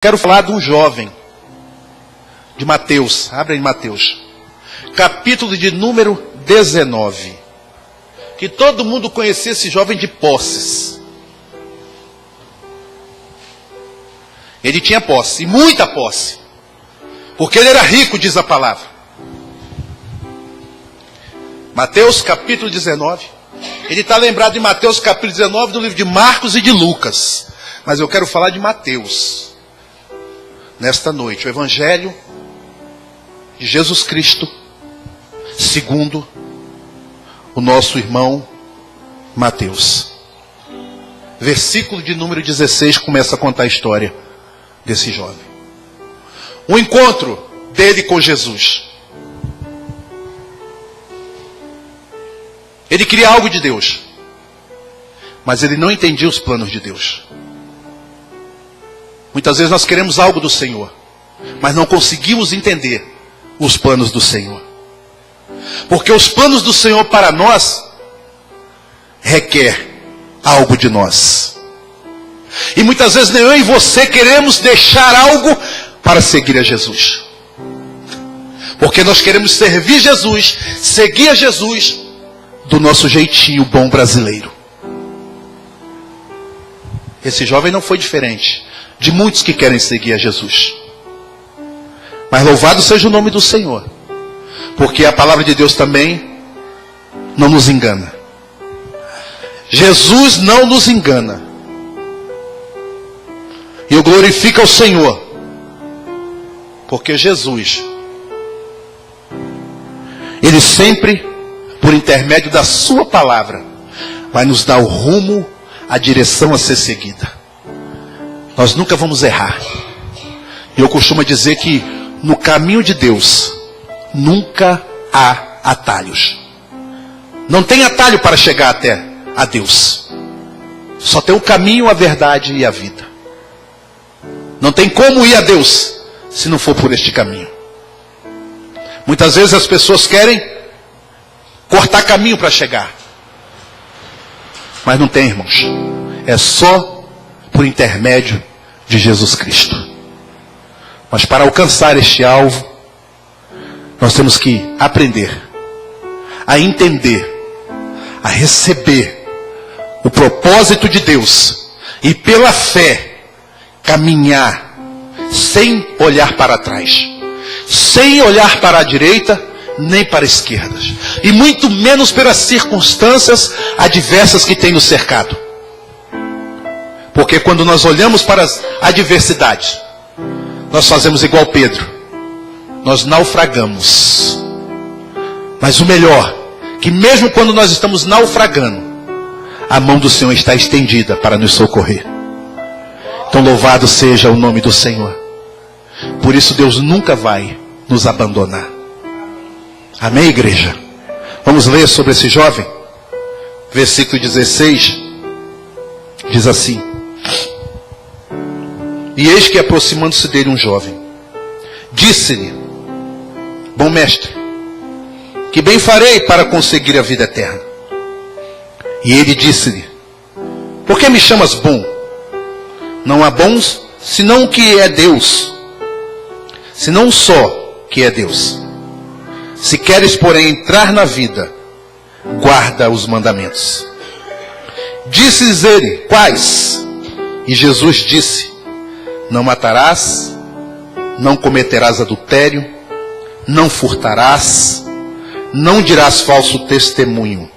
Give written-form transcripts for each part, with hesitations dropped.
Quero falar de um jovem, de Mateus. Abre aí Mateus. Capítulo de número 19. Que todo mundo conhecia esse jovem de posses. Ele tinha posse, e muita posse. Porque ele era rico, diz a palavra. Mateus capítulo 19. Ele está lembrado de Mateus capítulo 19 do livro de Marcos e de Lucas. Mas eu quero falar de Mateus. Nesta noite, o Evangelho de Jesus Cristo, segundo o nosso irmão Mateus. Versículo de número 16 começa a contar a história desse jovem. O encontro dele com Jesus. Ele queria algo de Deus, mas ele não entendia os planos de Deus. Muitas vezes nós queremos algo do Senhor, mas não conseguimos entender os planos do Senhor. Porque os planos do Senhor para nós requer algo de nós. E muitas vezes nem eu e você queremos deixar algo para seguir a Jesus. Porque nós queremos servir Jesus, seguir a Jesus do nosso jeitinho bom brasileiro. Esse jovem não foi diferente de muitos que querem seguir a Jesus. Mas louvado seja o nome do Senhor, porque a palavra de Deus também não nos engana. Jesus não nos engana. E eu glorifico ao Senhor, porque Jesus, Ele sempre, por intermédio da sua palavra, vai nos dar o rumo, a direção a ser seguida. Nós nunca vamos errar. E eu costumo dizer que no caminho de Deus nunca há atalhos. Não tem atalho para chegar até a Deus. Só tem o caminho, a verdade e a vida. Não tem como ir a Deus se não for por este caminho. Muitas vezes as pessoas querem cortar caminho para chegar. Mas não tem, irmãos. É só por intermédio de Jesus Cristo. Mas para alcançar este alvo, nós temos que aprender a entender, a receber o propósito de Deus e pela fé caminhar sem olhar para trás, sem olhar para a direita nem para a esquerda, e muito menos pelas circunstâncias adversas que tem nos cercado. Porque quando nós olhamos para as adversidades, nós fazemos igual Pedro. Nós naufragamos. Mas o melhor, que mesmo quando nós estamos naufragando, a mão do Senhor está estendida para nos socorrer. Então louvado seja o nome do Senhor. Por isso Deus nunca vai nos abandonar. Amém, igreja? Vamos ler sobre esse jovem. Versículo 16. Diz assim: E eis que aproximando-se dele um jovem, disse-lhe: Bom mestre, que bem farei para conseguir a vida eterna? E ele disse-lhe: Por que me chamas bom? Não há bons, senão o que é Deus, senão só que é Deus. Se queres, porém, entrar na vida, guarda os mandamentos. Disse-lhes ele: Quais? E Jesus disse: Não matarás, não cometerás adultério, não furtarás, não dirás falso testemunho,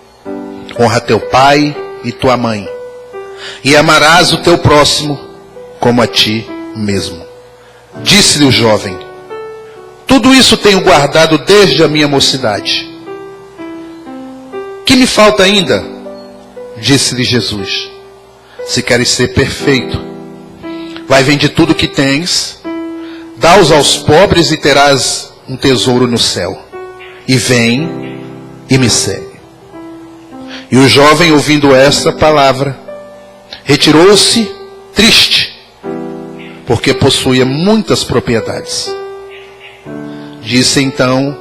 honra teu pai e tua mãe, e amarás o teu próximo como a ti mesmo. Disse-lhe o jovem: Tudo isso tenho guardado desde a minha mocidade. Que me falta ainda? Disse-lhe Jesus: Se queres ser perfeito, vai vende tudo que tens, dá-os aos pobres e terás um tesouro no céu. E vem e me segue. E o jovem, ouvindo esta palavra, retirou-se triste, porque possuía muitas propriedades. Disse então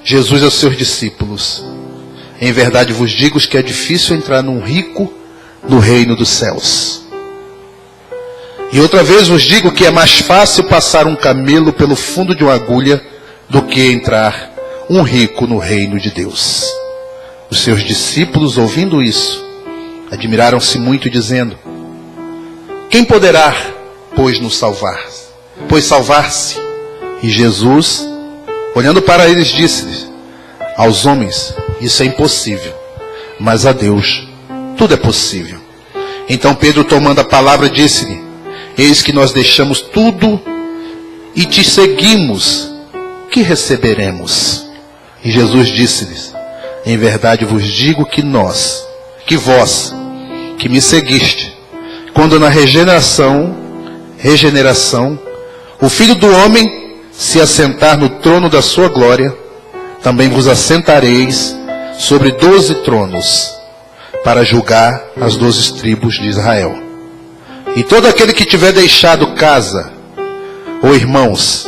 Jesus aos seus discípulos: Em verdade vos digo que é difícil entrar num rico no reino dos céus. E outra vez vos digo que é mais fácil passar um camelo pelo fundo de uma agulha do que entrar um rico no reino de Deus. Os seus discípulos, ouvindo isso, admiraram-se muito, dizendo: quem poderá, pois, nos salvar? Pois salvar-se? E Jesus, olhando para eles, disse-lhes: aos homens isso é impossível, mas a Deus tudo é possível. Então Pedro, tomando a palavra, disse-lhe: eis que nós deixamos tudo e te seguimos, que receberemos? E Jesus disse-lhes: em verdade vos digo que vós, que me seguiste, quando na regeneração, o Filho do Homem se assentar no trono da sua glória, também vos assentareis sobre 12 tronos, para julgar as 12 tribos de Israel. E todo aquele que tiver deixado casa, ou irmãos,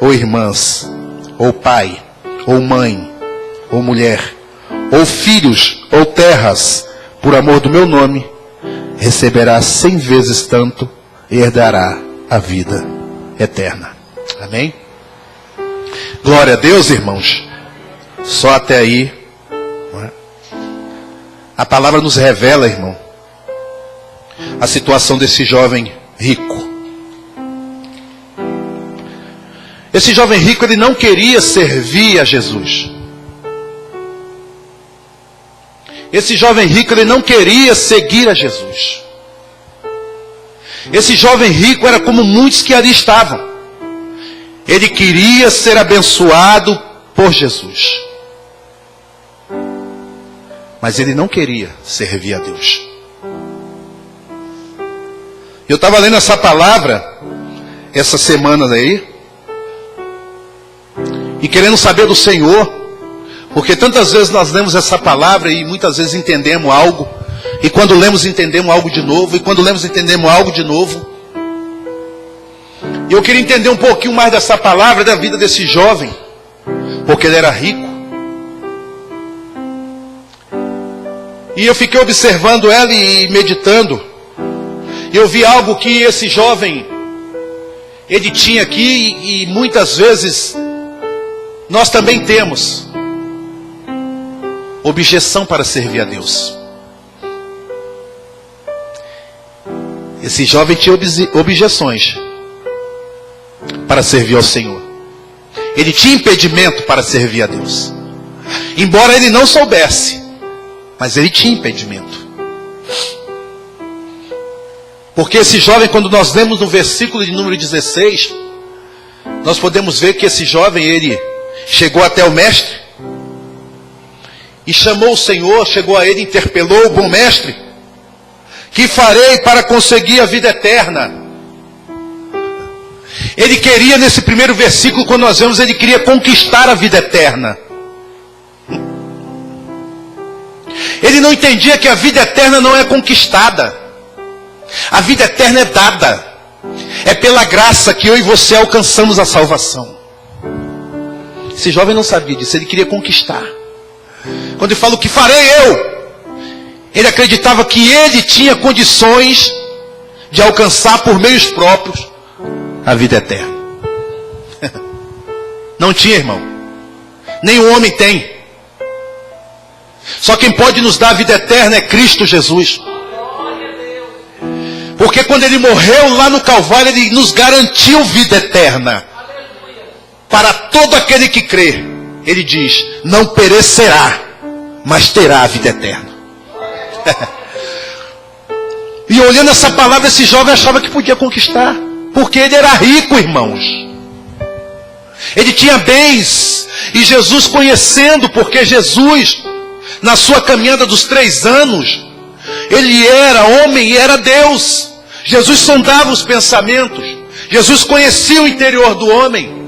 ou irmãs, ou pai, ou mãe, ou mulher, ou filhos, ou terras, por amor do meu nome, receberá 100 vezes tanto e herdará a vida eterna. Amém? Glória a Deus, irmãos. Só até aí, não é? A palavra nos revela, irmão, a situação desse jovem rico. Esse jovem rico, ele não queria servir a Jesus. Esse jovem rico, ele não queria seguir a Jesus. Esse jovem rico era como muitos que ali estavam. Ele queria ser abençoado por Jesus. Mas ele não queria servir a Deus. Eu estava lendo essa palavra essa semana aí, e querendo saber do Senhor, porque tantas vezes nós lemos essa palavra e muitas vezes entendemos algo, e quando lemos entendemos algo de novo, e quando lemos entendemos algo de novo. E eu queria entender um pouquinho mais dessa palavra, da vida desse jovem, porque ele era rico. E eu fiquei observando ela e meditando. E eu vi algo que esse jovem, ele tinha aqui, e muitas vezes nós também temos objeção para servir a Deus. Esse jovem tinha objeções para servir ao Senhor. Ele tinha impedimento para servir a Deus. Embora ele não soubesse, mas ele tinha impedimento. Porque esse jovem, quando nós lemos no versículo de número 16, nós podemos ver que esse jovem, ele chegou até o mestre e chamou o Senhor, chegou a ele, interpelou o bom mestre: que farei para conseguir a vida eterna? Ele queria, nesse primeiro versículo, quando nós vemos, ele queria conquistar a vida eterna. Ele não entendia que a vida eterna não é conquistada. A vida eterna é dada. É pela graça que eu e você alcançamos a salvação. Esse jovem não sabia disso, ele queria conquistar. Quando ele fala: o que farei eu? Ele acreditava que ele tinha condições de alcançar por meios próprios a vida eterna. Não tinha, irmão. Nenhum homem tem. Só quem pode nos dar a vida eterna é Cristo Jesus. Porque quando ele morreu lá no Calvário, ele nos garantiu vida eterna. Para todo aquele que crê, ele diz: não perecerá, mas terá a vida eterna. E olhando essa palavra, esse jovem achava que podia conquistar, porque ele era rico, irmãos. Ele tinha bens. E Jesus, conhecendo, porque Jesus, na sua caminhada dos 3 anos, ele era homem e era Deus. Jesus sondava os pensamentos. Jesus conhecia o interior do homem.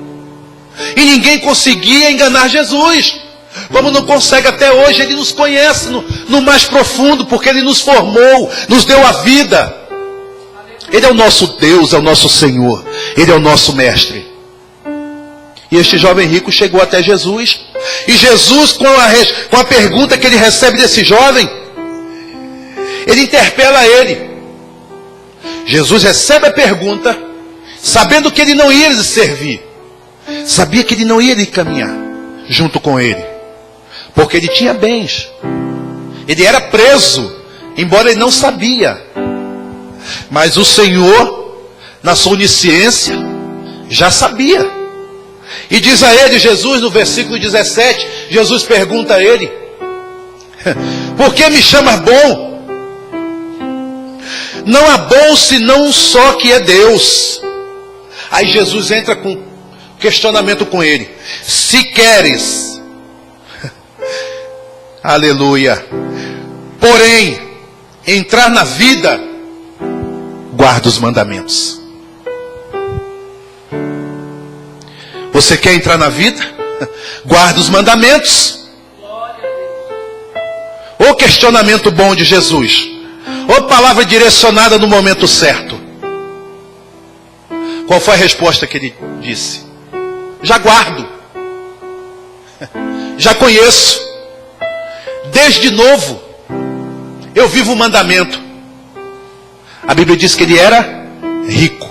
E ninguém conseguia enganar Jesus. Como não consegue até hoje. Ele nos conhece no mais profundo, porque ele nos formou, nos deu a vida. Ele é o nosso Deus, é o nosso Senhor. Ele é o nosso mestre. E este jovem rico chegou até Jesus. E Jesus, com a pergunta que ele recebe desse jovem, ele interpela ele. Jesus recebe a pergunta, sabendo que ele não ia lhe servir. Sabia que ele não ia lhe caminhar junto com ele, porque ele tinha bens. Ele era preso, embora ele não sabia. Mas o Senhor, na sua onisciência, já sabia. E diz a ele, Jesus, no versículo 17, Jesus pergunta a ele: por que me chamas bom? Não há bom senão um só, que é Deus. Aí Jesus entra com questionamento com ele: se queres, aleluia, porém, entrar na vida, guarda os mandamentos. Você quer entrar na vida? Guarda os mandamentos. O questionamento bom de Jesus. Ou palavra direcionada no momento certo. Qual foi a resposta que ele disse? Já guardo. Já conheço. Desde novo, eu vivo o mandamento. A Bíblia diz que ele era rico.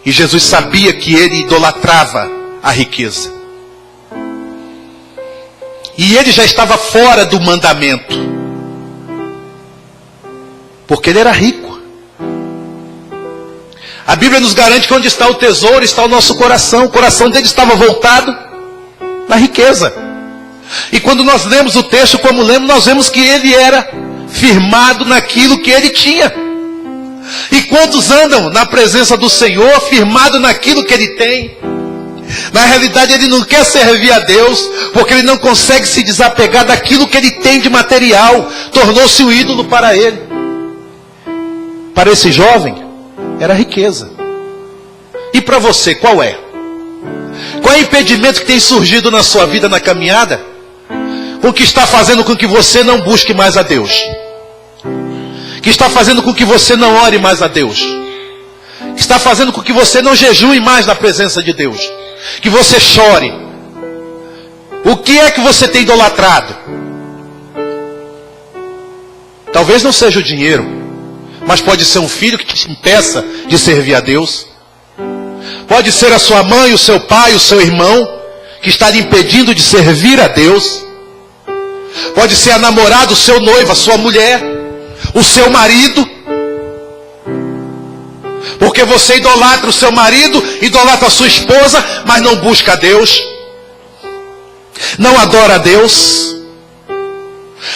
E Jesus sabia que ele idolatrava a riqueza. E ele já estava fora do mandamento, porque ele era rico. A Bíblia nos garante que onde está o tesouro está o nosso coração. O coração dele estava voltado na riqueza. E quando nós lemos o texto como lemos, nós vemos que ele era firmado naquilo que ele tinha. E quantos andam na presença do Senhor firmado naquilo que ele tem? Na realidade ele não quer servir a Deus, porque ele não consegue se desapegar daquilo que ele tem de material. Tornou-se um ídolo para ele. Para esse jovem, era riqueza. E para você, qual é? Qual é o impedimento que tem surgido na sua vida, na caminhada, o que está fazendo com que você não busque mais a Deus? Que está fazendo com que você não ore mais a Deus? Que está fazendo com que você não jejue mais na presença de Deus? Que você chore? O que é que você tem idolatrado? Talvez não seja o dinheiro, mas pode ser um filho que te impeça de servir a Deus. Pode ser a sua mãe, o seu pai, o seu irmão, que está lhe impedindo de servir a Deus. Pode ser a namorada, o seu noivo, a sua mulher, o seu marido. Porque você idolatra o seu marido, idolatra a sua esposa, mas não busca a Deus. Não adora a Deus.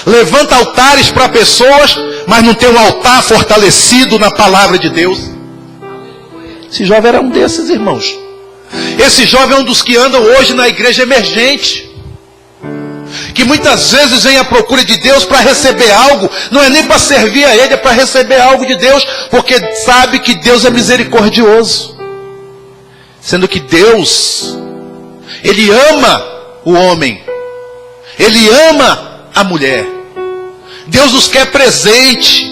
Levanta altares para pessoas, mas não tem um altar fortalecido na palavra de Deus. Esse jovem era um desses, irmãos. Esse jovem é um dos que andam hoje na igreja emergente, que muitas vezes vem à procura de Deus para receber algo. Não é nem para servir a Ele, é para receber algo de Deus, porque sabe que Deus é misericordioso. Sendo que Deus, Ele ama o homem, Ele ama a mulher. Deus nos quer presente,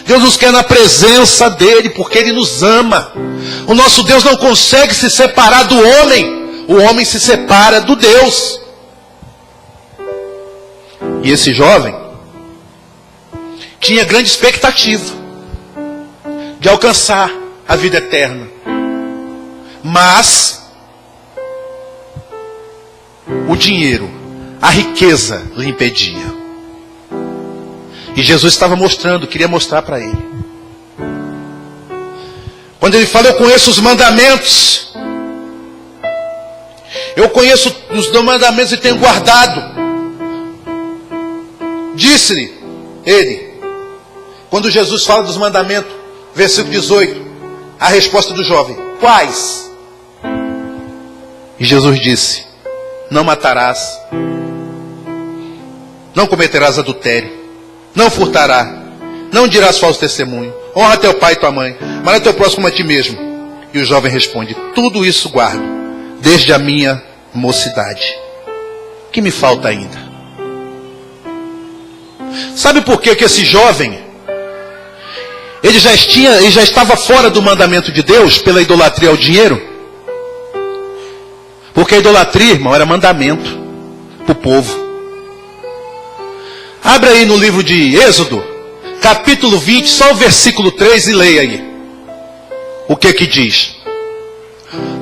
Deus nos quer na presença dEle, porque Ele nos ama. O nosso Deus não consegue se separar do homem, o homem se separa do Deus. E esse jovem tinha grande expectativa de alcançar a vida eterna. Mas o dinheiro, a riqueza lhe impedia. E Jesus estava mostrando, queria mostrar para ele. Quando ele fala, eu conheço os mandamentos. Eu conheço os mandamentos e tenho guardado. Disse-lhe ele, quando Jesus fala dos mandamentos, versículo 18, a resposta do jovem: quais? E Jesus disse: não matarás, não cometerás adultério, não furtarás, não dirás falso testemunho, honra teu pai e tua mãe, amará teu próximo como a ti mesmo. E o jovem responde: tudo isso guardo, desde a minha mocidade. O que me falta ainda? Sabe por que esse jovem, ele já estava fora do mandamento de Deus pela idolatria ao dinheiro? Porque a idolatria, irmão, era mandamento para o povo. Abre aí no livro de Êxodo, capítulo 20, só o versículo 3, e leia aí. O que que diz?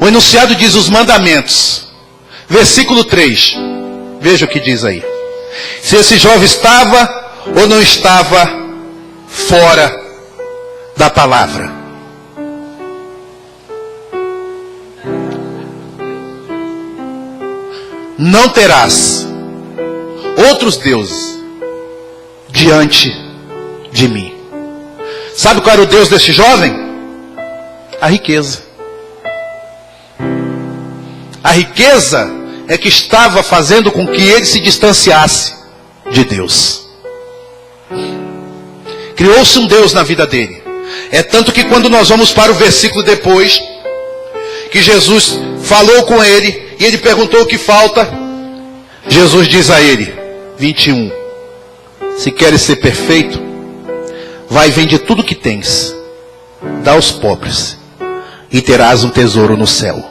O enunciado diz os mandamentos. Versículo 3. Veja o que diz aí. Se esse jovem estava ou não estava fora da palavra. Não terás outros deuses diante de mim. Sabe qual era o Deus desse jovem? A riqueza. A riqueza é que estava fazendo com que ele se distanciasse de Deus. Criou-se um Deus na vida dele. É tanto que quando nós vamos para o versículo depois, que Jesus falou com ele, e ele perguntou o que falta, Jesus diz a ele, 21, se queres ser perfeito, vai e vende tudo que tens, dá aos pobres, e terás um tesouro no céu.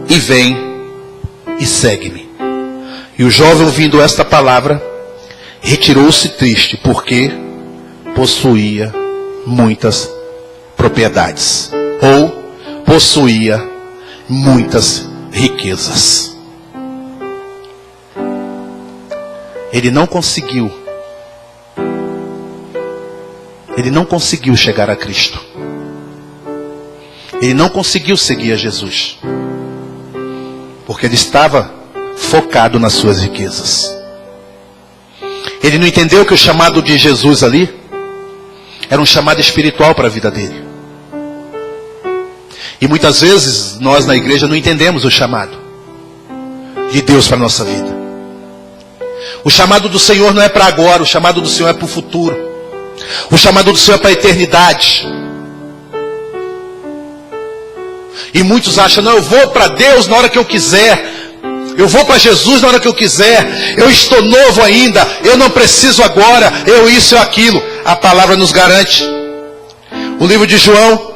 E vem e segue-me. E o jovem, ouvindo esta palavra, retirou-se triste, porque possuía muitas propriedades, ou possuía muitas riquezas. Ele não conseguiu chegar a Cristo. Ele não conseguiu seguir a Jesus, porque ele estava focado nas suas riquezas. Ele não entendeu que o chamado de Jesus ali era um chamado espiritual para a vida dele. E muitas vezes nós na igreja não entendemos o chamado de Deus para a nossa vida. O chamado do Senhor não é para agora, o chamado do Senhor é para o futuro. O chamado do Senhor é para a eternidade. E muitos acham, não, eu vou para Deus na hora que eu quiser. Eu vou para Jesus na hora que eu quiser. Eu estou novo ainda. Eu não preciso agora. Eu isso, eu aquilo. A palavra nos garante. O livro de João,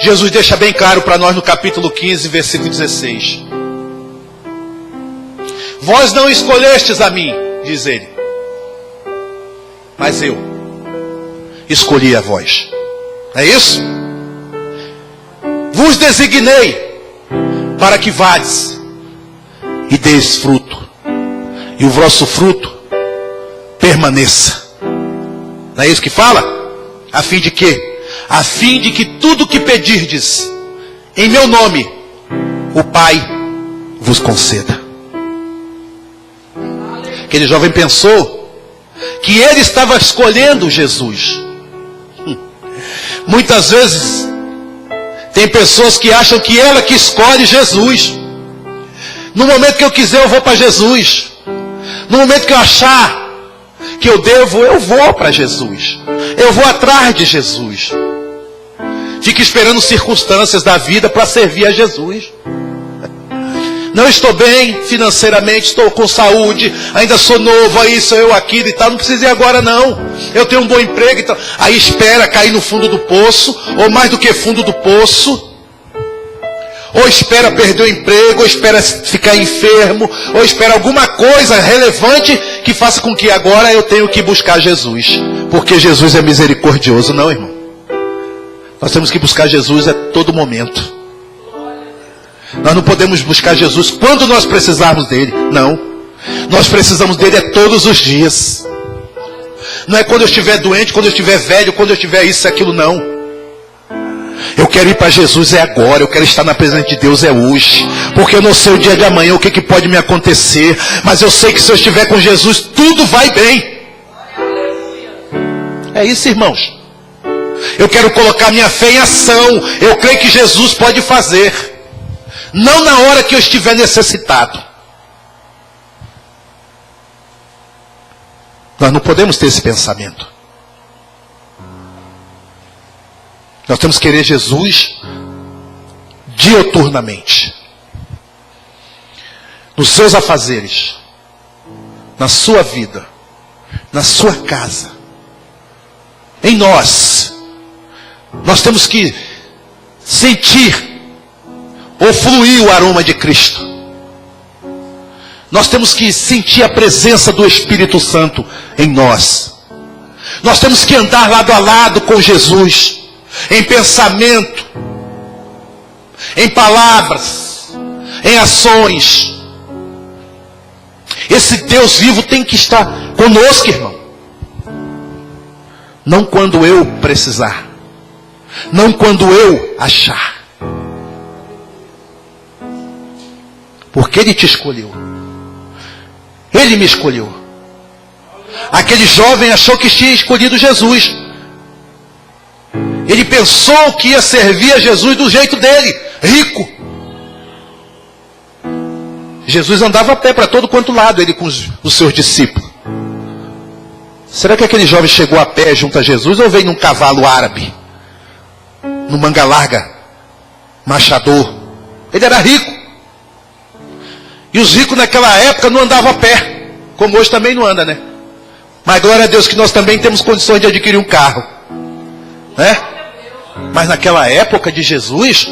Jesus deixa bem claro para nós no capítulo 15, versículo 16. Vós não escolhestes a mim, diz ele, mas eu escolhi a vós. É isso? Vos designei para que vades e deis fruto, e o vosso fruto permaneça. Não é isso que fala? A fim de quê? A fim de que tudo que pedirdes em meu nome, o Pai vos conceda. Aquele jovem pensou que ele estava escolhendo Jesus. Muitas vezes tem pessoas que acham que ela que escolhe Jesus. No momento que eu quiser, eu vou para Jesus. No momento que eu achar que eu devo, eu vou para Jesus. Eu vou atrás de Jesus. Fica esperando circunstâncias da vida para servir a Jesus. Não estou bem financeiramente, estou com saúde, ainda sou novo, aí sou eu aquilo e tal, não preciso ir agora não. Eu tenho um bom emprego e tal. Aí espera cair no fundo do poço, ou mais do que fundo do poço. Ou espera perder o emprego, ou espera ficar enfermo, ou espera alguma coisa relevante que faça com que agora eu tenha que buscar Jesus. Porque Jesus é misericordioso, não, irmão? Nós temos que buscar Jesus a todo momento. Nós não podemos buscar Jesus quando nós precisarmos dele. Não. Nós precisamos dele todos os dias. Não é quando eu estiver doente, quando eu estiver velho, quando eu estiver isso e aquilo, não. Eu quero ir para Jesus agora. Eu quero estar na presença de Deus hoje. Porque eu não sei o dia de amanhã, o que pode me acontecer. Mas eu sei que se eu estiver com Jesus, tudo vai bem. É isso, irmãos. Eu quero colocar minha fé em ação. Eu creio que Jesus pode fazer. Não na hora que eu estiver necessitado. Nós não podemos ter esse pensamento. Nós temos que querer Jesus diuturnamente. Nos seus afazeres, na sua vida, na sua casa, em nós. Nós temos que sentir ou fluir o aroma de Cristo. Nós temos que sentir a presença do Espírito Santo em nós. Nós temos que andar lado a lado com Jesus, em pensamento, em palavras, em ações. Esse Deus vivo tem que estar conosco, irmão. Não quando eu precisar, não quando eu achar, porque Ele te escolheu. Ele me escolheu. Aquele jovem achou que tinha escolhido Jesus. Ele pensou que ia servir a Jesus do jeito dele, rico. Jesus andava a pé para todo quanto lado, ele com os seus discípulos. Será que aquele jovem chegou a pé junto a Jesus ou veio num cavalo árabe? No manga larga, machador. Ele era rico. E os ricos naquela época não andavam a pé, como hoje também não anda, né? Mas glória a Deus que nós também temos condições de adquirir um carro, né? Mas naquela época de Jesus,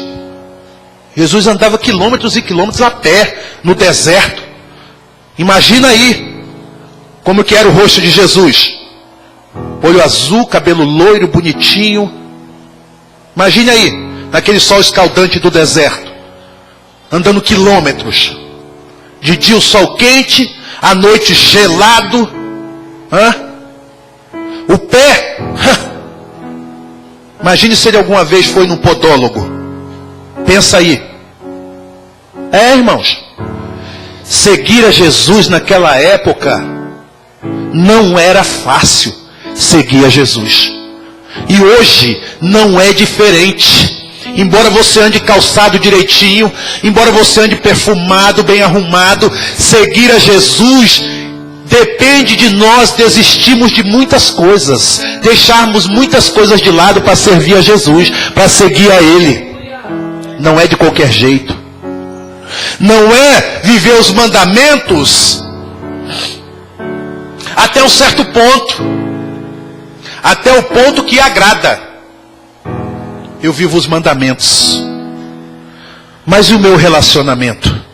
Jesus andava quilômetros e quilômetros a pé, no deserto. Imagina aí, como que era o rosto de Jesus. Olho azul, cabelo loiro, bonitinho. Imagine aí, naquele sol escaldante do deserto, andando quilômetros. De dia o sol quente, à noite gelado. O pé. Imagine se ele alguma vez foi num podólogo. Pensa aí. Irmãos, seguir a Jesus naquela época não era fácil seguir a Jesus. E hoje não é diferente. Embora você ande calçado direitinho, embora você ande perfumado, bem arrumado, seguir a Jesus depende de nós desistirmos de muitas coisas, deixarmos muitas coisas de lado para servir a Jesus, para seguir a Ele. Não é de qualquer jeito. Não é viver os mandamentos até um certo ponto, até o ponto que agrada. Eu vivo os mandamentos, mas e o meu relacionamento?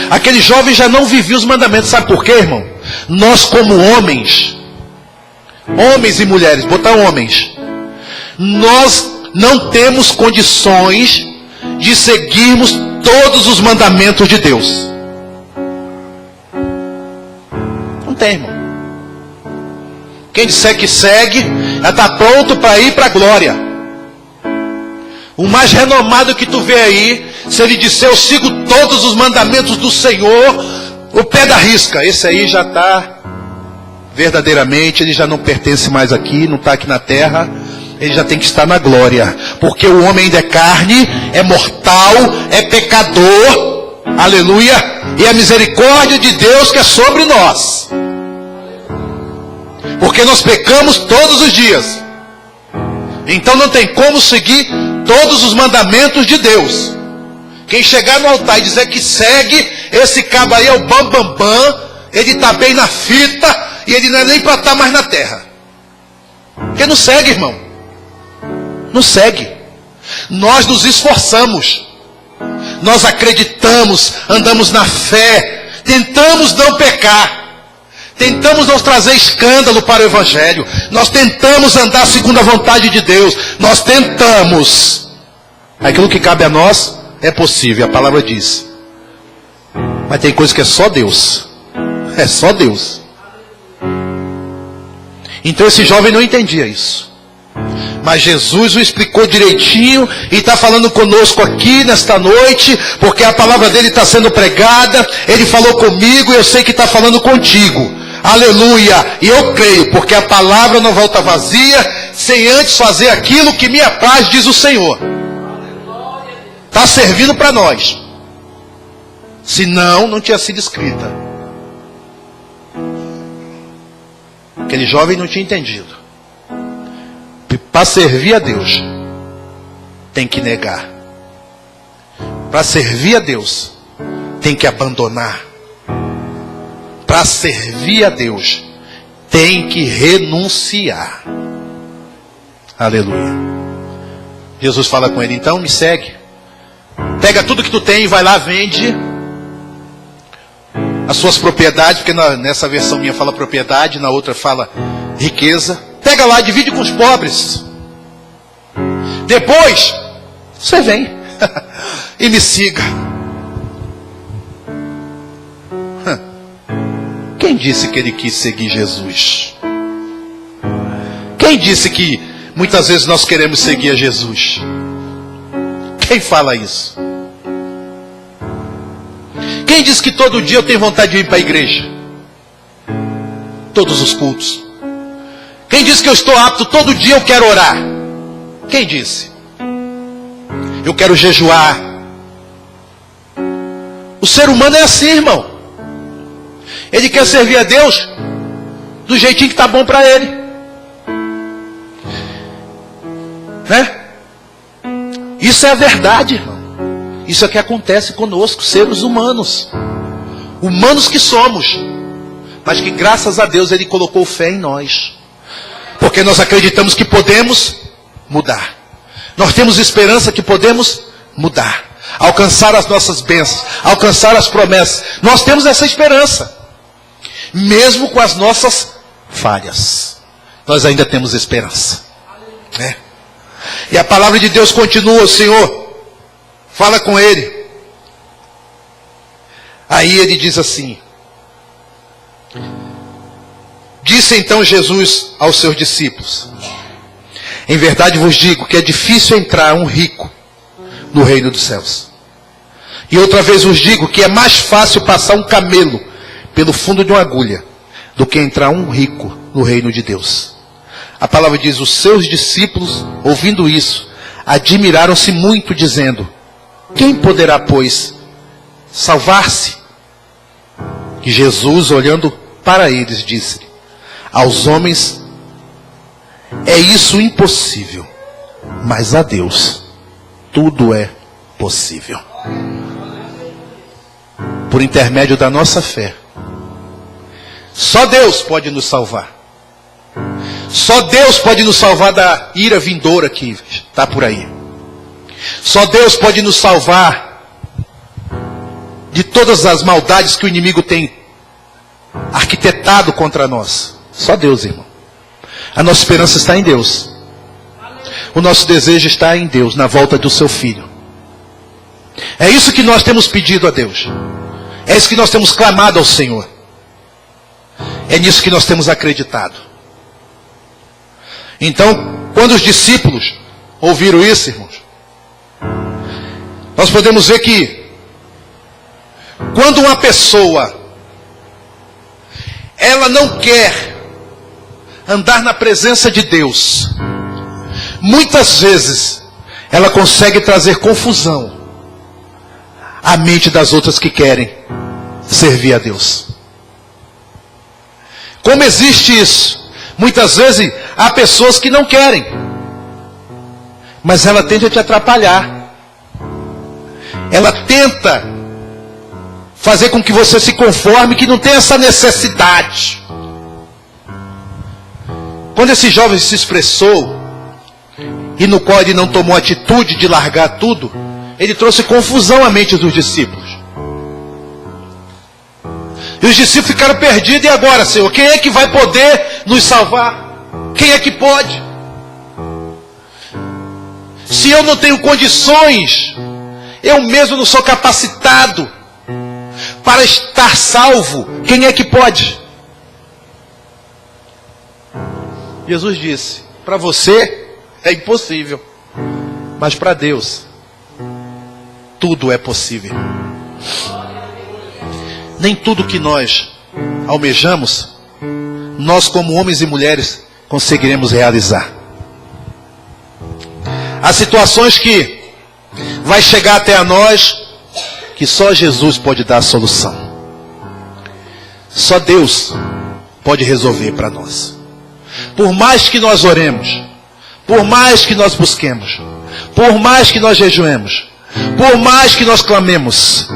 Aquele jovem já não vivia os mandamentos. Sabe por quê, irmão? Nós como homens e mulheres, botar homens, nós não temos condições de seguirmos todos os mandamentos de Deus. Não tem, irmão. Quem disser que segue, já está pronto para ir para a glória. O mais renomado que tu vê aí, se ele disser eu sigo todos os mandamentos do Senhor, o pé da risca, esse aí já está verdadeiramente, ele já não pertence mais aqui, não está aqui na terra, ele já tem que estar na glória, porque o homem ainda é carne, é mortal, é pecador, aleluia, e a misericórdia de Deus que é sobre nós, porque nós pecamos todos os dias, então não tem como seguir todos os mandamentos de Deus. Quem chegar no altar e dizer que segue, esse cabo aí é o bam, ele está bem na fita, e ele não é nem para estar mais na terra. Porque não segue, irmão. Não segue. Nós nos esforçamos, nós acreditamos, andamos na fé, tentamos não pecar, tentamos não trazer escândalo para o Evangelho, nós tentamos andar segundo a vontade de Deus, nós tentamos. Aquilo que cabe a nós é possível, a palavra diz. Mas tem coisa que é só Deus. É só Deus. Então esse jovem não entendia isso. Mas Jesus o explicou direitinho e está falando conosco aqui nesta noite, porque a palavra dele está sendo pregada. Ele falou comigo e eu sei que está falando contigo. Aleluia! E eu creio, porque a palavra não volta vazia, sem antes fazer aquilo que me apraz, diz o Senhor. Está servindo para nós. Senão, não tinha sido escrita. Aquele jovem não tinha entendido. Para servir a Deus, tem que negar. Para servir a Deus, tem que abandonar. Para servir a Deus, tem que renunciar. Aleluia. Jesus fala com ele, então me segue. Pega tudo que tu tem e vai lá, vende as suas propriedades, porque nessa versão minha fala propriedade, na outra fala riqueza. pega lá, divide com os pobres. Depois, você vem e me siga. Quem disse que ele quis seguir Jesus? Quem disse que muitas vezes nós queremos seguir a Jesus? Quem fala isso? Quem disse que todo dia eu tenho vontade de ir para a igreja? Todos os cultos. Quem disse que eu estou apto todo dia eu quero orar? Quem disse? Eu quero jejuar. O ser humano é assim, irmão. Ele quer servir a Deus do jeitinho que está bom para ele, né? Isso é a verdade, irmão. Isso é o que acontece conosco, seres humanos. Humanos que somos, mas que graças a Deus Ele colocou fé em nós. Porque nós acreditamos que podemos mudar. Nós temos esperança que podemos mudar. Alcançar as nossas bênçãos, alcançar as promessas. Nós temos essa esperança. Mesmo com as nossas falhas, nós ainda temos esperança, né? E a palavra de Deus continua, o Senhor fala com ele. Aí ele diz assim: disse então Jesus aos seus discípulos: em verdade vos digo que é difícil entrar um rico no reino dos céus. E outra vez vos digo que é mais fácil passar um camelo pelo fundo de uma agulha do que entrar um rico no reino de Deus. A palavra diz: os seus discípulos, ouvindo isso, admiraram-se muito, dizendo: quem poderá, pois, salvar-se? E Jesus, olhando para eles, disse: aos homens é isso impossível, mas a Deus tudo é possível. Por intermédio da nossa fé, só Deus pode nos salvar. Só Deus pode nos salvar da ira vindoura que está por aí. Só Deus pode nos salvar de todas as maldades que o inimigo tem arquitetado contra nós. Só Deus, irmão. A nossa esperança está em Deus. O nosso desejo está em Deus, na volta do seu Filho. É isso que nós temos pedido a Deus. É isso que nós temos clamado ao Senhor. É nisso que nós temos acreditado. Então, quando os discípulos ouviram isso, irmãos, nós podemos ver que quando uma pessoa ela não quer andar na presença de Deus, muitas vezes ela consegue trazer confusão à mente das outras que querem servir a Deus. Como existe isso? Muitas vezes há pessoas que não querem, mas ela tenta te atrapalhar. Ela tenta fazer com que você se conforme, que não tem essa necessidade. Quando esse jovem se expressou, e no qual ele não tomou atitude de largar tudo, ele trouxe confusão à mente dos discípulos. E os discípulos ficaram perdidos. E agora, Senhor, quem é que vai poder nos salvar? Quem é que pode? Se eu não tenho condições, eu mesmo não sou capacitado para estar salvo, quem é que pode? Jesus disse: para você é impossível, mas para Deus tudo é possível. Nem tudo que nós almejamos, nós como homens e mulheres conseguiremos realizar. Há situações que vai chegar até a nós que só Jesus pode dar a solução. Só Deus pode resolver para nós. Por mais que nós oremos, por mais que nós busquemos, por mais que nós jejuemos, por mais que nós clamemos,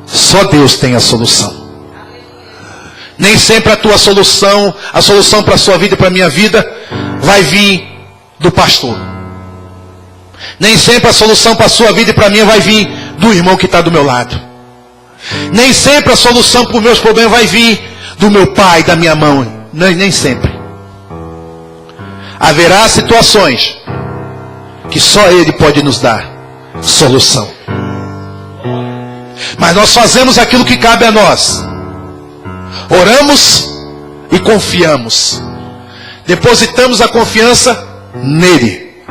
só Deus tem a solução. Nem sempre a tua solução, a solução para a sua vida e para a minha vida, vai vir do pastor. Nem sempre a solução para a sua vida e para a minha vai vir do irmão que está do meu lado. Nem sempre a solução para os meus problemas vai vir do meu pai, da minha mãe. Nem sempre. Haverá situações que só Ele pode nos dar solução. Mas nós fazemos aquilo que cabe a nós. Oramos e confiamos. Depositamos a confiança nele.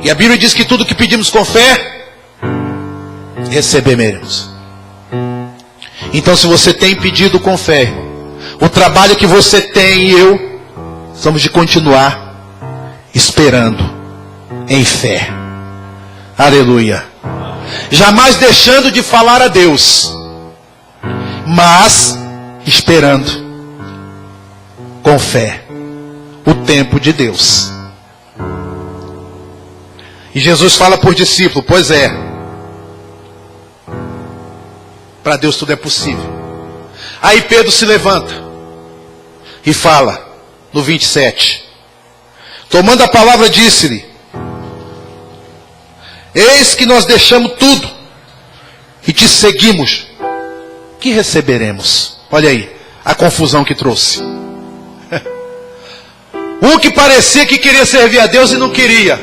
E a Bíblia diz que tudo que pedimos com fé, receberemos. Então, se você tem pedido com fé, o trabalho que você tem e eu, somos de continuar esperando em fé. Aleluia. Jamais deixando de falar a Deus, mas esperando com fé o tempo de Deus. E Jesus fala por discípulo: pois é, para Deus tudo é possível. Aí Pedro se levanta e fala no 27, tomando a palavra, disse-lhe: eis que nós deixamos tudo e te seguimos. Que receberemos? Olha aí a confusão que trouxe. Um que parecia que queria servir a Deus e não queria,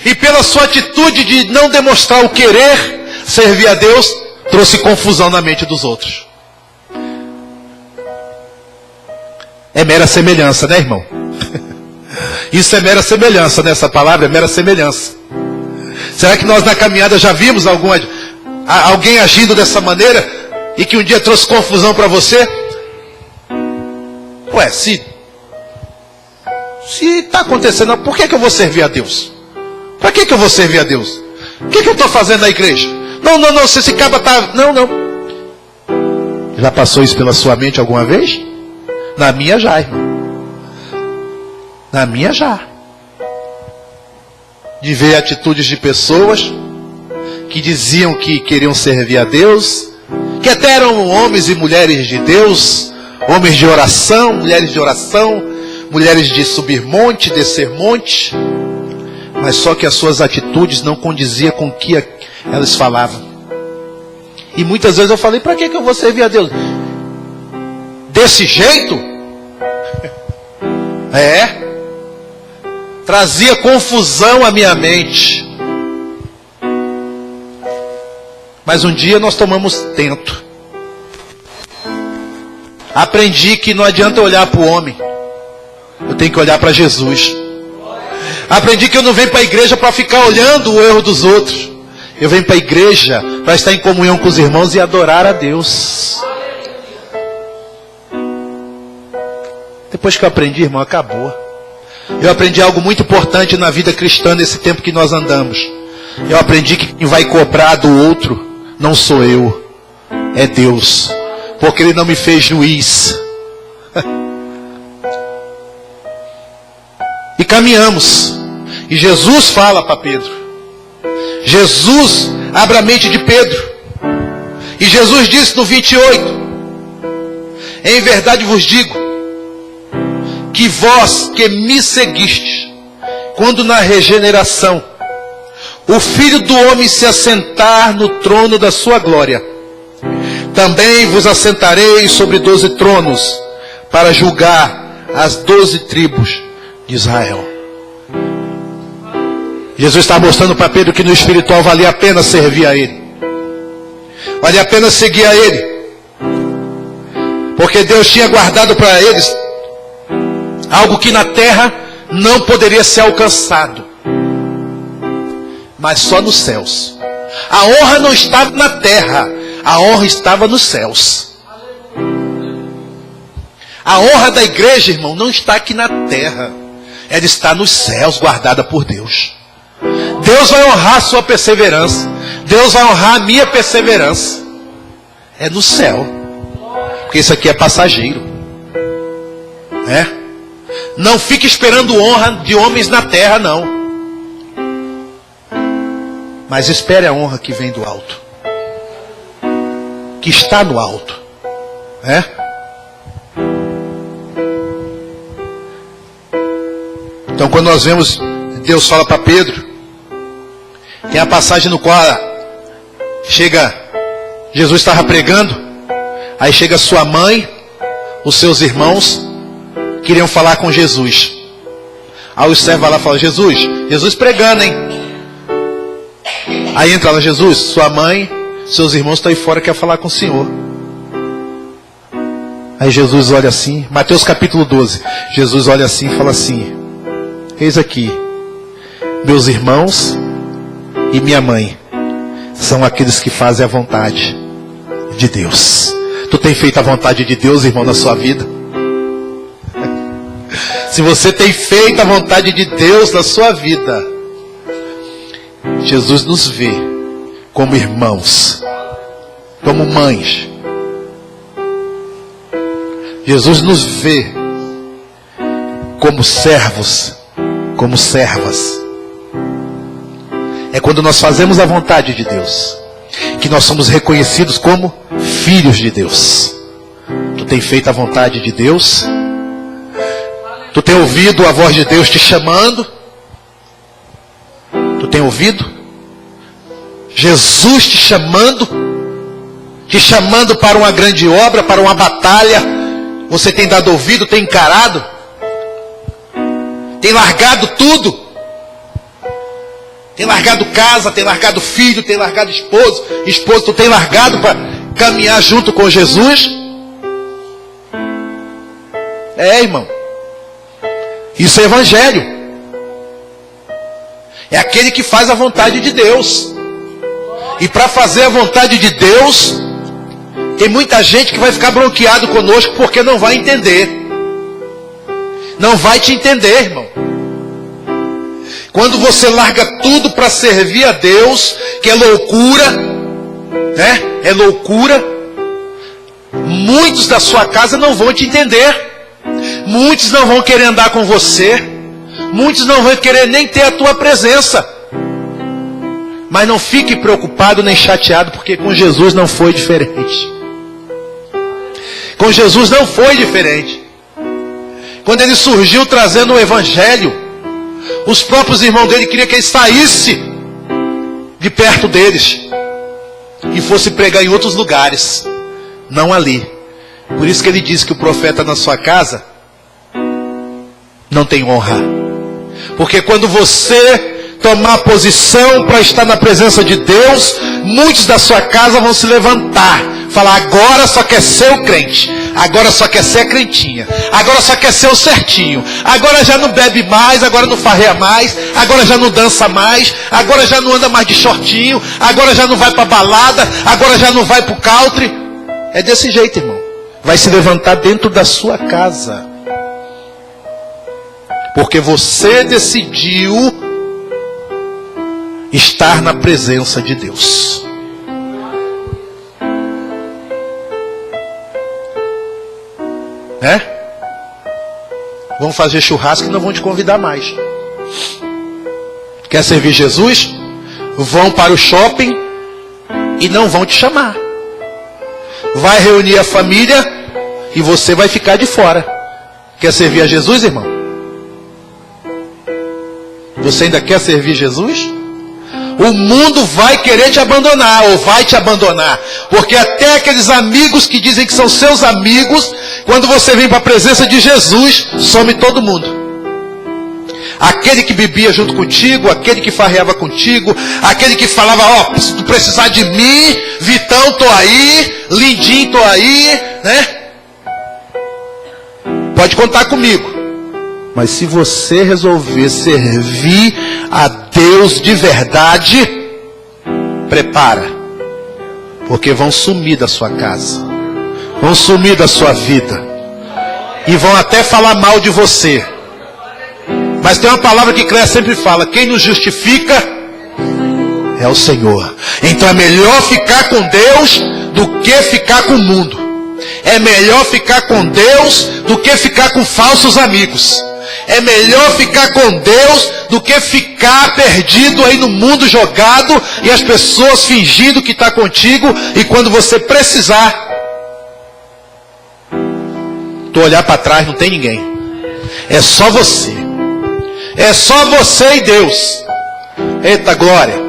e pela sua atitude de não demonstrar o querer servir a Deus, trouxe confusão na mente dos outros. É mera semelhança, né, irmão? Isso é mera semelhança, né? Essa palavra é mera semelhança. Será que nós na caminhada já vimos alguém agindo dessa maneira e que um dia trouxe confusão para você? Ué, se está acontecendo, por que eu vou servir a Deus? Para que eu vou servir a Deus? O que eu estou fazendo na igreja? Não, se esse caba está... Não. Já passou isso pela sua mente alguma vez? Na minha já, irmão. Na minha já. De ver atitudes de pessoas que diziam que queriam servir a Deus, que até eram homens e mulheres de Deus, homens de oração, mulheres de subir monte, descer monte, mas só que as suas atitudes não condiziam com o que elas falavam. E muitas vezes eu falei: para que eu vou servir a Deus? Desse jeito? Trazia confusão à minha mente. Mas um dia nós tomamos tento. Aprendi que não adianta olhar para o homem, eu tenho que olhar para Jesus. Aprendi que eu não venho para a igreja para ficar olhando o erro dos outros. Eu venho para a igreja para estar em comunhão com os irmãos e adorar a Deus. Depois que eu aprendi, irmão, acabou. Eu aprendi algo muito importante na vida cristã nesse tempo que nós andamos. Eu aprendi que quem vai cobrar do outro não sou eu, é Deus. Porque Ele não me fez juiz. E caminhamos. E Jesus fala para Pedro. Jesus abre a mente de Pedro. E Jesus disse no 28: em verdade vos digo, que vós que me seguistes, quando na regeneração o Filho do Homem se assentar no trono da sua glória, também vos assentareis sobre 12 tronos, para julgar as 12 tribos de Israel. Jesus está mostrando para Pedro que no espiritual valia a pena servir a Ele, valia a pena seguir a Ele, porque Deus tinha guardado para eles algo que na terra não poderia ser alcançado, mas só nos céus. A honra não estava na terra, a honra estava nos céus. A honra da igreja, irmão, não está aqui na terra, ela está nos céus, guardada por Deus. Deus vai honrar a sua perseverança, Deus vai honrar a minha perseverança. É no céu, porque isso aqui é passageiro. Não fique esperando honra de homens na terra, não. Mas espere a honra que vem do alto, que está no alto. Então, quando nós vemos Deus fala para Pedro, tem a passagem no qual Jesus estava pregando, aí chega sua mãe, os seus irmãos queriam falar com Jesus. Aí o servo vai lá e fala: Jesus pregando, hein? Aí entra lá: Jesus, sua mãe, seus irmãos estão aí fora, quer falar com o senhor. Aí Jesus olha assim, Mateus capítulo 12. Jesus olha assim e fala assim: eis aqui, meus irmãos e minha mãe são aqueles que fazem a vontade de Deus. Tu tem feito a vontade de Deus, irmão, na sua vida? Se você tem feito a vontade de Deus na sua vida, Jesus nos vê como irmãos, como mães. Jesus nos vê como servos, como servas. É quando nós fazemos a vontade de Deus que nós somos reconhecidos como filhos de Deus. Tu tem feito a vontade de Deus? Tu tem ouvido a voz de Deus te chamando? Tu tem ouvido? Jesus te chamando para uma grande obra, para uma batalha. Você tem dado ouvido, tem encarado? Tem largado tudo? Tem largado casa, tem largado filho, tem largado esposo. Esposo, tu tem largado para caminhar junto com Jesus? Irmão. Isso é evangelho. É aquele que faz a vontade de Deus. E para fazer a vontade de Deus, tem muita gente que vai ficar bronqueado conosco porque não vai entender. Não vai te entender, irmão. Quando você larga tudo para servir a Deus, que é loucura, né? É loucura. Muitos da sua casa não vão te entender. Muitos não vão querer andar com você. Muitos não vão querer nem ter a tua presença. Mas não fique preocupado nem chateado, porque com Jesus não foi diferente. Com Jesus não foi diferente. Quando ele surgiu trazendo o evangelho, os próprios irmãos dele queriam que ele saísse de perto deles e fosse pregar em outros lugares, não ali. Por isso que ele diz que o profeta na sua casa não tem honra. Porque quando você tomar posição para estar na presença de Deus, muitos da sua casa vão se levantar, falar: agora só quer ser o crente, agora só quer ser a crentinha, agora só quer ser o certinho, agora já não bebe mais, agora não farreia mais, agora já não dança mais, agora já não anda mais de shortinho, agora já não vai para balada, agora já não vai para o country. É desse jeito, irmão. Vai se levantar dentro da sua casa, porque você decidiu estar na presença de Deus. Né? Vão fazer churrasco e não vão te convidar mais. Quer servir Jesus? Vão para o shopping e não vão te chamar. Vai reunir a família e você vai ficar de fora. Quer servir a Jesus, irmão? Você ainda quer servir Jesus? O mundo vai querer te abandonar, ou vai te abandonar. Porque até aqueles amigos que dizem que são seus amigos, quando você vem para a presença de Jesus, some todo mundo. Aquele que bebia junto contigo, aquele que farreava contigo, aquele que falava: ó, se tu precisar de mim, Vitão, tô aí, Lindinho, tô aí, né? Pode contar comigo. Mas se você resolver servir a Deus de verdade, prepara. Porque vão sumir da sua casa, vão sumir da sua vida, e vão até falar mal de você. Mas tem uma palavra que Cléia sempre fala: quem nos justifica é o Senhor. Então é melhor ficar com Deus do que ficar com o mundo. É melhor ficar com Deus do que ficar com falsos amigos. É melhor ficar com Deus do que ficar perdido aí no mundo, jogado, e as pessoas fingindo que está contigo, e quando você precisar, tu olhar para trás, não tem ninguém. É só você. É só você e Deus. Eita glória.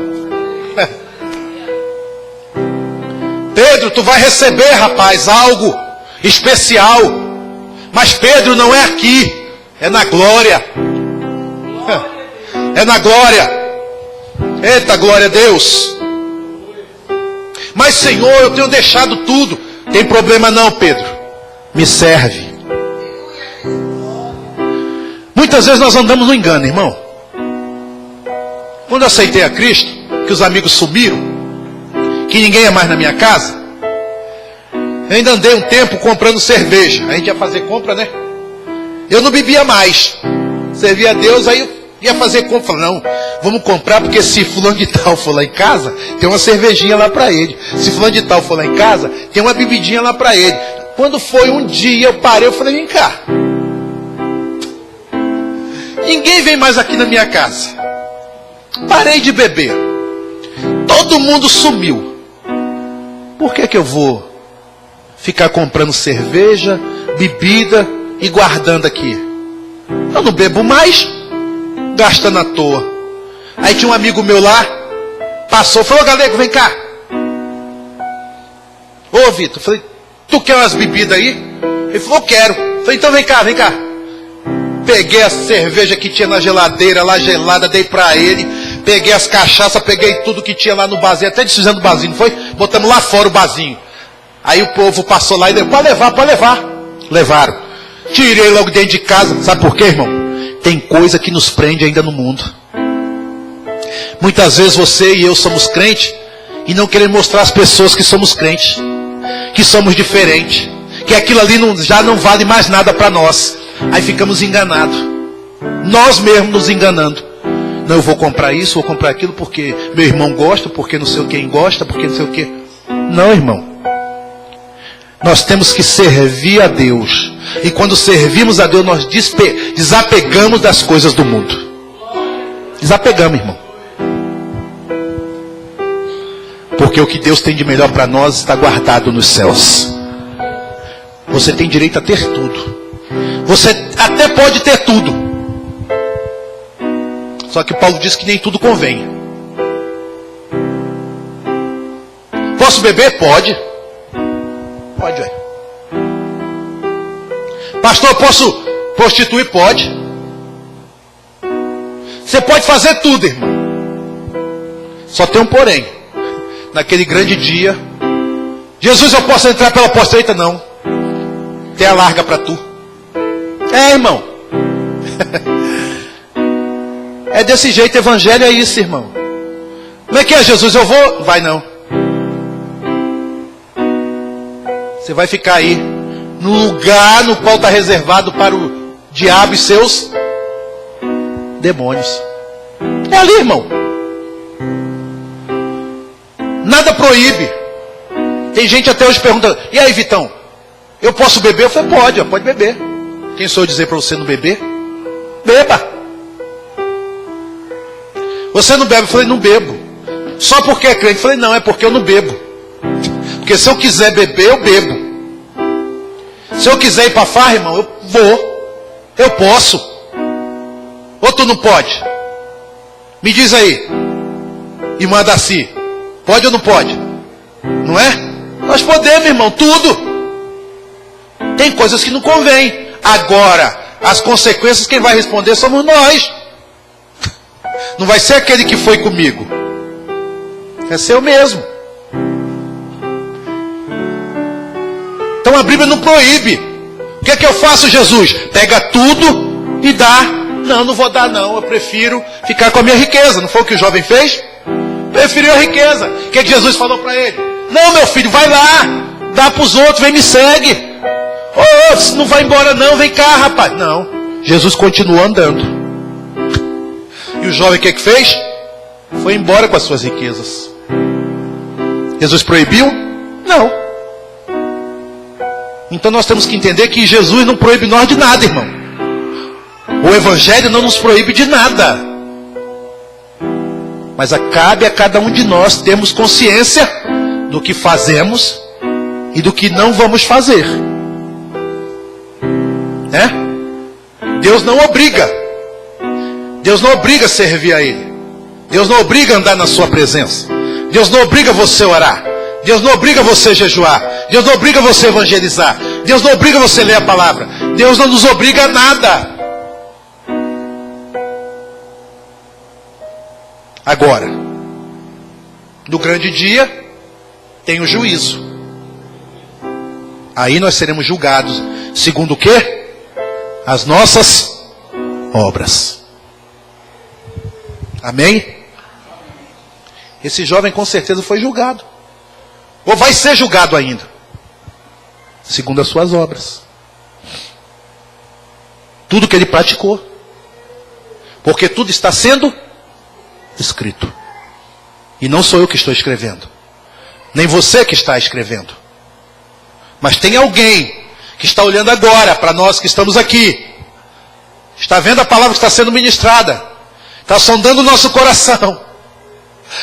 Pedro, tu vai receber, rapaz, algo especial. Mas Pedro, não é aqui, é na glória. É na glória. Eita, glória a Deus. Mas Senhor, eu tenho deixado tudo. Tem problema não, Pedro. Me serve. Muitas vezes nós andamos no engano, irmão. Quando eu aceitei a Cristo, que os amigos sumiram, que ninguém é mais na minha casa, eu ainda andei um tempo comprando cerveja. A gente ia fazer compra, né? Eu não bebia mais. Servia a Deus, aí eu ia fazer compra. Falei, não, vamos comprar, porque se fulano de tal for lá em casa, tem uma cervejinha lá para ele. Se fulano de tal for lá em casa, tem uma bebidinha lá para ele. Quando foi um dia, eu parei, eu falei, vem cá. Ninguém vem mais aqui na minha casa. Parei de beber. Todo mundo sumiu. Por que eu vou ficar comprando cerveja, bebida e guardando aqui? Eu não bebo mais, gastando à toa. Aí tinha um amigo meu lá, passou, falou, Galego, vem cá. Ô Vitor, falei, tu quer umas bebidas aí? Ele falou, quero. Falei, então vem cá, vem cá. Peguei a cerveja que tinha na geladeira, lá gelada, dei pra ele. Peguei as cachaças, peguei tudo que tinha lá no barzinho, até desfizendo o barzinho, não foi? Botamos lá fora o barzinho. Aí o povo passou lá e deu, pode levar, pode levar. Levaram. Tirei logo dentro de casa. Sabe por quê, irmão? Tem coisa que nos prende ainda no mundo. Muitas vezes você e eu somos crentes e não queremos mostrar às pessoas que somos crentes, que somos diferentes, que aquilo ali já não vale mais nada para nós. Aí ficamos enganados. Nós mesmos nos enganando. Não, eu vou comprar isso, vou comprar aquilo porque meu irmão gosta, porque não sei quem gosta, porque não sei o que. Não, irmão. Nós temos que servir a Deus. E quando servimos a Deus, nós desapegamos das coisas do mundo. Desapegamos, irmão. Porque o que Deus tem de melhor para nós está guardado nos céus. Você tem direito a ter tudo. Você até pode ter tudo. Só que Paulo diz que nem tudo convém. Posso beber? Pode. Pode, ué. Pastor, posso prostituir? Pode. Você pode fazer tudo, irmão. Só tem um porém. Naquele grande dia, Jesus, eu posso entrar pela porta estreita? Não. Tem a larga para tu. É, irmão. É desse jeito, evangelho é isso, irmão. Como é que é, Jesus? Eu vou? Vai não. Você vai ficar aí, no lugar no qual está reservado para o diabo e seus demônios. É ali, irmão. Nada proíbe. Tem gente até hoje perguntando, e aí, Vitão, eu posso beber? Eu falei, pode beber. Quem sou eu dizer para você não beber? Beba. Você não bebe? Eu falei, não bebo. Só porque é crente? Eu falei, não, é porque eu não bebo. Porque se eu quiser beber, eu bebo. Se eu quiser ir para farra, irmão, eu vou. Eu posso. Ou tu não pode? Me diz aí, irmã Daci, pode ou não pode? Não é? Nós podemos, irmão, tudo. Tem coisas que não convém. Agora, as consequências, quem vai responder somos nós. Não vai ser aquele que foi comigo. É ser eu mesmo. Então a Bíblia não proíbe. O que é que eu faço, Jesus? Pega tudo e dá. Não, não vou dar não. Eu prefiro ficar com a minha riqueza. Não foi o que o jovem fez? Preferiu a riqueza. O que é que Jesus falou para ele? Não, meu filho, vai lá. Dá para os outros, vem me segue. Oh, não vai embora não, vem cá, rapaz. Não. Jesus continuou andando. E o jovem o que fez? Foi embora com as suas riquezas. Jesus proibiu? Não. Então nós temos que entender que Jesus não proíbe nós de nada, irmão. O Evangelho não nos proíbe de nada. Mas cabe a cada um de nós termos consciência do que fazemos e do que não vamos fazer. Né? Deus não obriga. Deus não obriga a servir a Ele. Deus não obriga a andar na sua presença. Deus não obriga você a orar. Deus não obriga você a jejuar. Deus não obriga você a evangelizar. Deus não obriga você a ler a palavra. Deus não nos obriga a nada. Agora, no grande dia, tem o juízo. Aí nós seremos julgados, segundo o quê? As nossas obras. Amém? Esse jovem com certeza foi julgado. Ou vai ser julgado ainda. Segundo as suas obras. Tudo que ele praticou. Porque tudo está sendo escrito. E não sou eu que estou escrevendo. Nem você que está escrevendo. Mas tem alguém que está olhando agora para nós que estamos aqui. Está vendo a palavra que está sendo ministrada. Está sondando o nosso coração.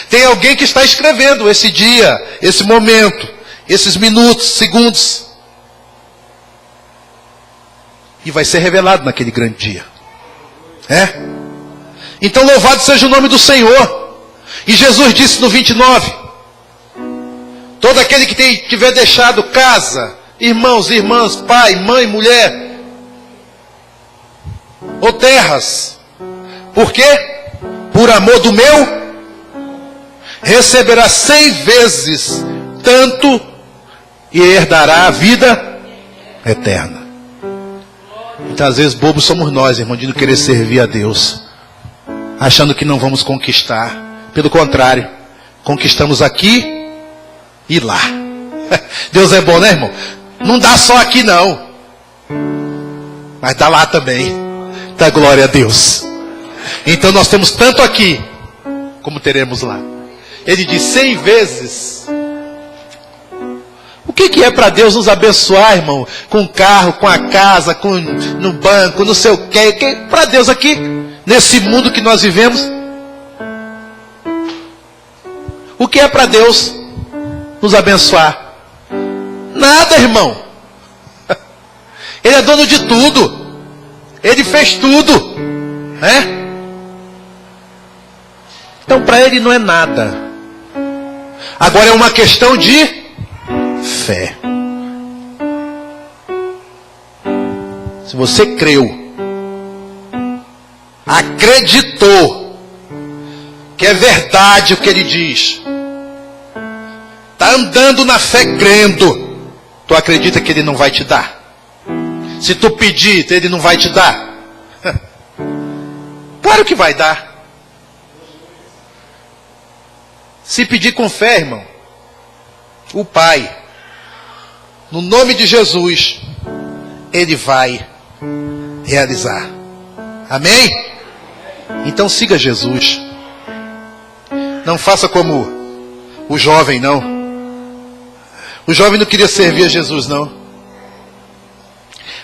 Tem alguém que está escrevendo esse dia, esse momento, esses minutos, segundos. E vai ser revelado naquele grande dia. Então louvado seja o nome do Senhor. E Jesus disse no 29. Todo aquele que tiver deixado casa, irmãos, irmãs, pai, mãe, mulher, ou terras. Por quê? Por amor do meu, receberá 100 vezes tanto e herdará a vida eterna. Então às vezes bobos somos nós, irmão, de não querer servir a Deus, achando que não vamos conquistar. Pelo contrário, conquistamos aqui e lá. Deus é bom, né, irmão? Não dá só aqui não, mas dá lá também. Dá glória a Deus. Então nós temos tanto aqui como teremos lá. Ele diz 100 vezes. O que é para Deus nos abençoar, irmão? Com o carro, com a casa, no banco, não sei o quê. Para Deus aqui, nesse mundo que nós vivemos. O que é para Deus nos abençoar? Nada, irmão. Ele é dono de tudo. Ele fez tudo, né? Então para ele não é nada. Agora é uma questão de fé. Se você creu, acreditou que é verdade o que ele diz, está andando na fé crendo, tu acredita que ele não vai te dar? Se tu pedir, ele não vai te dar? Claro que vai dar. Se pedir com fé, irmão, o Pai, no nome de Jesus, Ele vai realizar. Amém? Então siga Jesus. Não faça como o jovem, não. O jovem não queria servir a Jesus, não.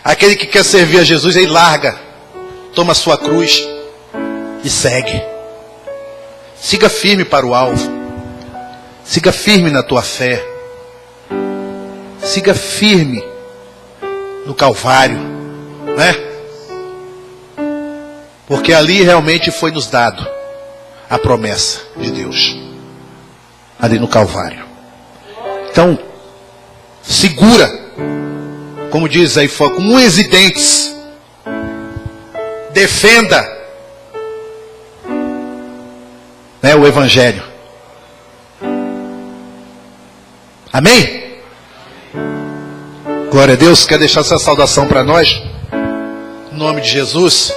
Aquele que quer servir a Jesus, ele larga, toma a sua cruz e segue. Siga firme para o alvo. Siga firme na tua fé. Siga firme no Calvário, né? Porque ali realmente foi nos dado a promessa de Deus. Ali no Calvário. Então, segura, como diz aí, com unhas e dentes. Defenda, né, o Evangelho. Amém? Glória a Deus. Quer deixar essa saudação para nós? Em nome de Jesus.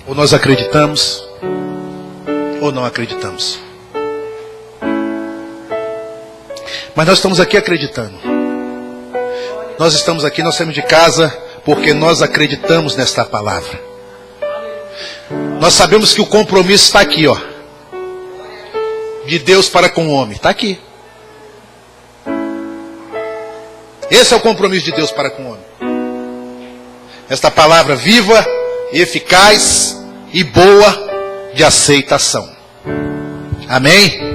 Ou nós acreditamos, ou não acreditamos. Mas nós estamos aqui acreditando. Nós estamos aqui, nós saímos de casa porque nós acreditamos nesta palavra. Nós sabemos que o compromisso está aqui, ó. De Deus para com o homem. Está aqui. Esse é o compromisso de Deus para com o homem. Esta palavra viva, eficaz e boa de aceitação. Amém?